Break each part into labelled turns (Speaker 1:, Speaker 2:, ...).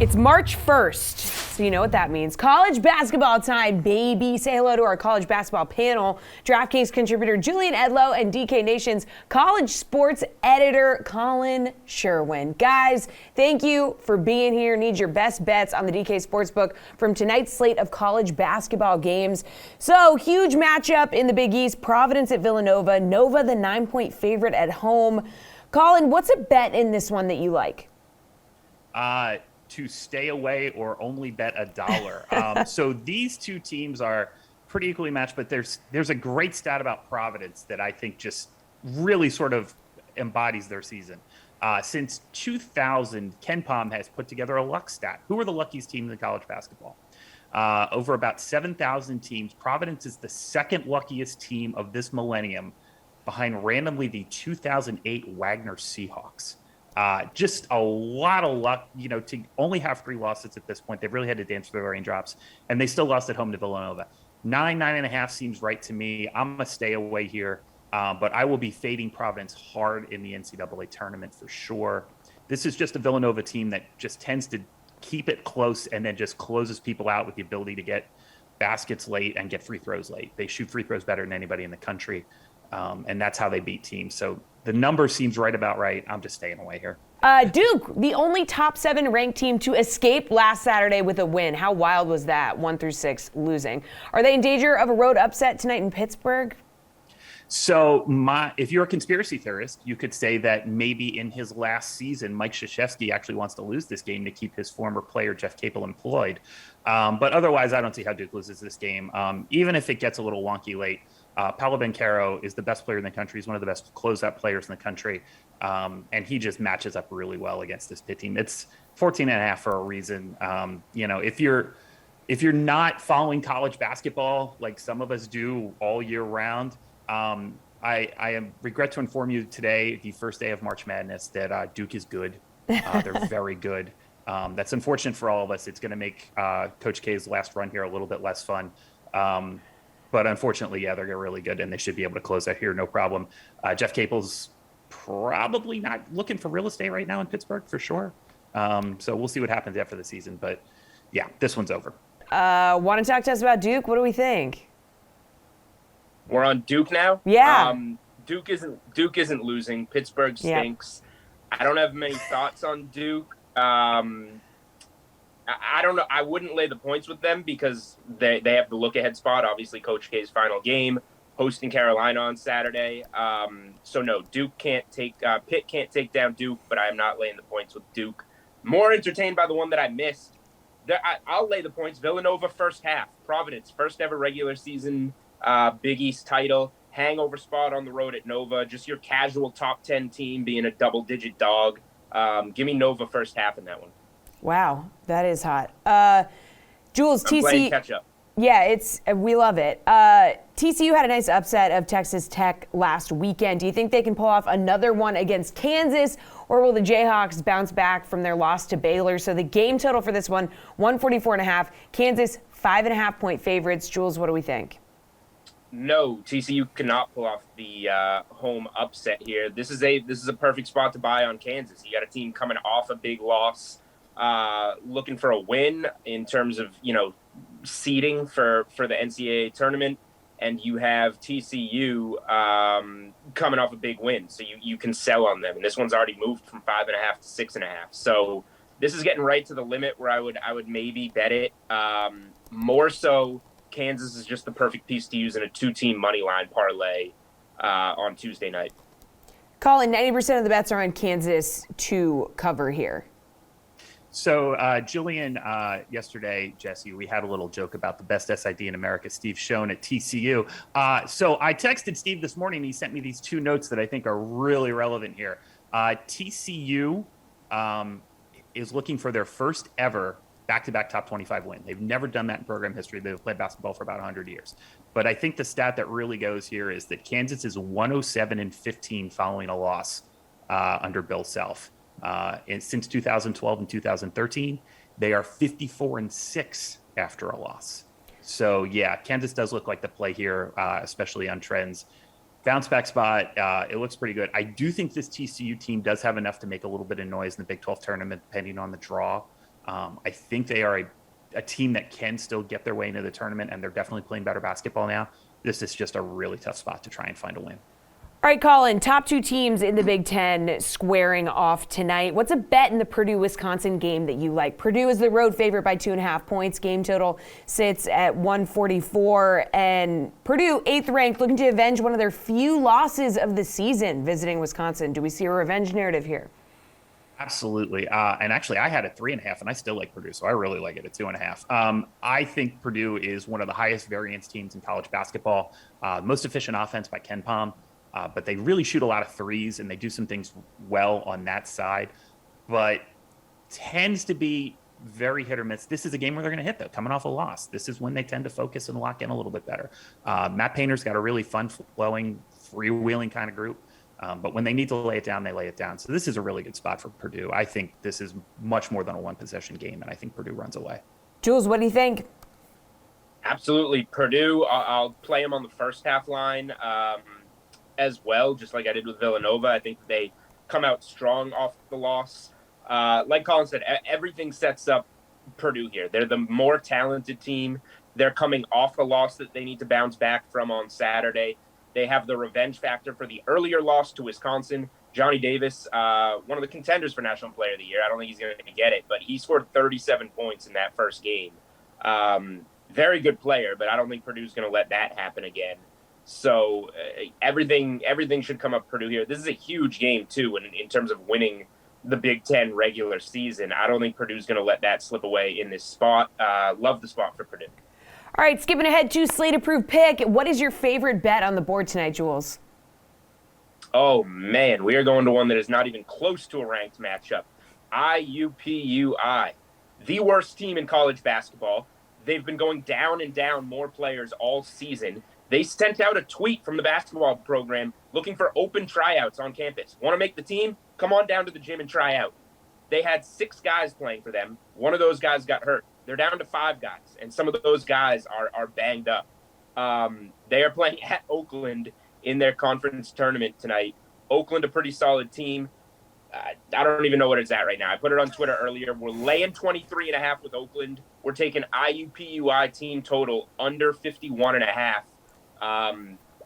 Speaker 1: It's March 1st, so you know what that means. College basketball time, baby. Say hello to our college basketball panel. DraftKings contributor Julian Edlow and DK Nation's college sports editor Collin Sherwin. Guys, thank you for being here. Need your best bets on the DK Sportsbook from tonight's slate of college basketball games. So, huge matchup in the Big East. Providence at Villanova. Nova, the 9-point favorite at home. Collin, what's a bet in this one that you like?
Speaker 2: To stay away or only bet $1. So these two teams are pretty equally matched, but there's a great stat about Providence that I think just really sort of embodies their season. Since 2000, Ken Pom has put together a luck stat. Who are the luckiest teams in college basketball? Over about 7,000 teams, Providence is the second luckiest team of this millennium, behind randomly the 2008 Wagner Seahawks. Just a lot of luck, to only have 3 losses at this point. They've really had to dance through the raindrops, and they still lost at home to Villanova. 9.5 seems right to me. I'm going to stay away here, but I will be fading Providence hard in the NCAA tournament for sure. This is just a Villanova team that just tends to keep it close and then just closes people out with the ability to get baskets late and get free throws late. They shoot free throws better than anybody in the country, and that's how they beat teams. So the number seems right about right. I'm just staying away here.
Speaker 1: Duke, the only top 7 ranked team to escape last Saturday with a win. How wild was that? 1-6 losing. Are they in danger of a road upset tonight in Pittsburgh?
Speaker 2: So if you're a conspiracy theorist, you could say that maybe in his last season, Mike Krzyzewski actually wants to lose this game to keep his former player, Jeff Capel, employed. But otherwise, I don't see how Duke loses this game. Even if it gets a little wonky late, Paolo Banchero is the best player in the country. He's one of the best closeout players in the country. And he just matches up really well against this Pitt team. It's 14.5 for a reason. If you're not following college basketball like some of us do all year round, I regret to inform you today, the first day of March Madness, that Duke is good. They're very good. That's unfortunate for all of us. It's going to make Coach K's last run here a little bit less fun. But unfortunately, yeah, they're really good, and they should be able to close out here, no problem. Jeff Capel's probably not looking for real estate right now in Pittsburgh, for sure. So we'll see what happens after the season. But, yeah, this one's over.
Speaker 1: Want to talk to us about Duke? What do we think?
Speaker 3: We're on Duke now?
Speaker 1: Yeah.
Speaker 3: Duke isn't losing. Pittsburgh stinks. Yeah. I don't have many thoughts on Duke. I don't know. I wouldn't lay the points with them because they have the look-ahead spot. Obviously, Coach K's final game, hosting Carolina on Saturday. So, no, Pitt can't take down Duke, but I am not laying the points with Duke. More entertained by the one that I missed. I'll lay the points. Villanova first half. Providence, first ever regular season Big East title. Hangover spot on the road at Nova. Just your casual top 10 team being a double-digit dog. Give me Nova first half in that one.
Speaker 1: Wow, that is hot. Jules,
Speaker 3: I'm playing catch up.
Speaker 1: Yeah, we love it. TCU had a nice upset of Texas Tech last weekend. Do you think they can pull off another one against Kansas, or will the Jayhawks bounce back from their loss to Baylor? So the game total for this one, 144.5. Kansas, 5.5-point favorites. Jules, what do we think?
Speaker 3: No, TCU cannot pull off the home upset here. This is a perfect spot to buy on Kansas. You got a team coming off a big loss, looking for a win in terms of seeding for the NCAA tournament, and you have TCU coming off a big win, so you can sell on them. And this one's already moved from 5.5 to 6.5. So this is getting right to the limit where I would maybe bet it. More so, Kansas is just the perfect piece to use in a 2-team money line parlay on Tuesday night.
Speaker 1: Collin, 90% of the bets are on Kansas to cover here.
Speaker 2: So, Julian, yesterday, Jesse, we had a little joke about the best SID in America, Steve Schoen at TCU. So I texted Steve this morning, and he sent me these 2 notes that I think are really relevant here. TCU is looking for their first ever back-to-back top 25 win. They've never done that in program history. They've played basketball for about 100 years. But I think the stat that really goes here is that Kansas is 107-15 following a loss under Bill Self. And since 2012 and 2013, they are 54-6 after a loss. So, yeah, Kansas does look like the play here, especially on trends. Bounce back spot, it looks pretty good. I do think this TCU team does have enough to make a little bit of noise in the Big 12 tournament, depending on the draw. I think they are a team that can still get their way into the tournament, and they're definitely playing better basketball now. This is just a really tough spot to try and find a win.
Speaker 1: All right, Collin, top two teams in the Big Ten squaring off tonight. What's a bet in the Purdue-Wisconsin game that you like? Purdue is the road favorite by 2.5 points. Game total sits at 144. And Purdue, 8th ranked, looking to avenge one of their few losses of the season visiting Wisconsin. Do we see a revenge narrative here?
Speaker 2: Absolutely. And actually, I had a 3.5, and I still like Purdue, so I really like it at 2.5. I think Purdue is one of the highest variance teams in college basketball. Most efficient offense by Ken Pom. But they really shoot a lot of threes, and they do some things well on that side, but tends to be very hit or miss. This is a game where they're going to hit, though, coming off a loss. This is when they tend to focus and lock in a little bit better. Matt Painter's got a really fun-flowing, freewheeling kind of group, but when they need to lay it down, they lay it down. So this is a really good spot for Purdue. I think this is much more than a one-possession game, and I think Purdue runs away.
Speaker 1: Jules, what do you think?
Speaker 3: Absolutely. Purdue, I'll play them on the first half line. As well, just like I did with Villanova. I think they come out strong off the loss. Like Collin said, everything sets up Purdue here. They're the more talented team. They're coming off a loss that they need to bounce back from on Saturday. They have the revenge factor for the earlier loss to Wisconsin. Johnny Davis, one of the contenders for National Player of the Year. I don't think he's going to get it, but he scored 37 points in that first game. Very good player, but I don't think Purdue's going to let that happen again. So everything should come up Purdue here. This is a huge game, too, in terms of winning the Big Ten regular season. I don't think Purdue's going to let that slip away in this spot. Love the spot for Purdue.
Speaker 1: All right, skipping ahead to Slate-approved pick. What is your favorite bet on the board tonight, Jules?
Speaker 3: Oh, man, we are going to one that is not even close to a ranked matchup. IUPUI, the worst team in college basketball. They've been going down and down more players all season. They sent out a tweet from the basketball program looking for open tryouts on campus. Want to make the team? Come on down to the gym and try out. They had 6 guys playing for them. One of those guys got hurt. They're down to 5 guys, and some of those guys are banged up. They are playing at Oakland in their conference tournament tonight. Oakland, a pretty solid team. I don't even know what it's at right now. I put it on Twitter earlier. We're laying 23.5 with Oakland. We're taking IUPUI team total under 51.5.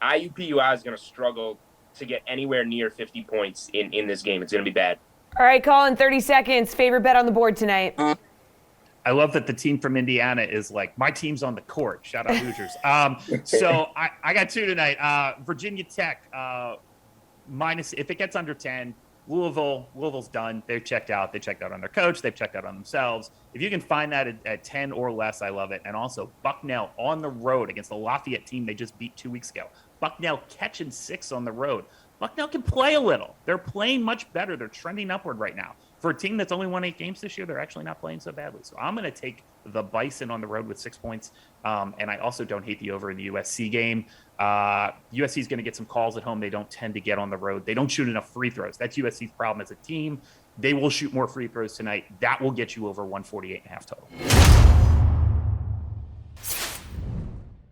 Speaker 3: IUPUI is going to struggle to get anywhere near 50 points in this game. It's going to be bad.
Speaker 1: All right, Collin, 30 seconds. Favorite bet on the board tonight?
Speaker 2: I love that the team from Indiana is like, my team's on the court. Shout out Hoosiers. So I got 2 tonight. Virginia Tech, minus, if it gets under 10, Louisville's done. They've checked out. They checked out on their coach. They've checked out on themselves. If you can find that at 10 or less, I love it. And also Bucknell on the road against the Lafayette team they just beat 2 weeks ago. Bucknell catching 6 on the road. Bucknell can play a little. They're playing much better. They're trending upward right now. For a team that's only won 8 games this year, they're actually not playing so badly. So I'm going to take the Bison on the road with 6 points. And I also don't hate the over in the USC game. USC is going to get some calls at home. They don't tend to get on the road. They don't shoot enough free throws. That's USC's problem as a team. They will shoot more free throws tonight. That will get you over 148.5 total.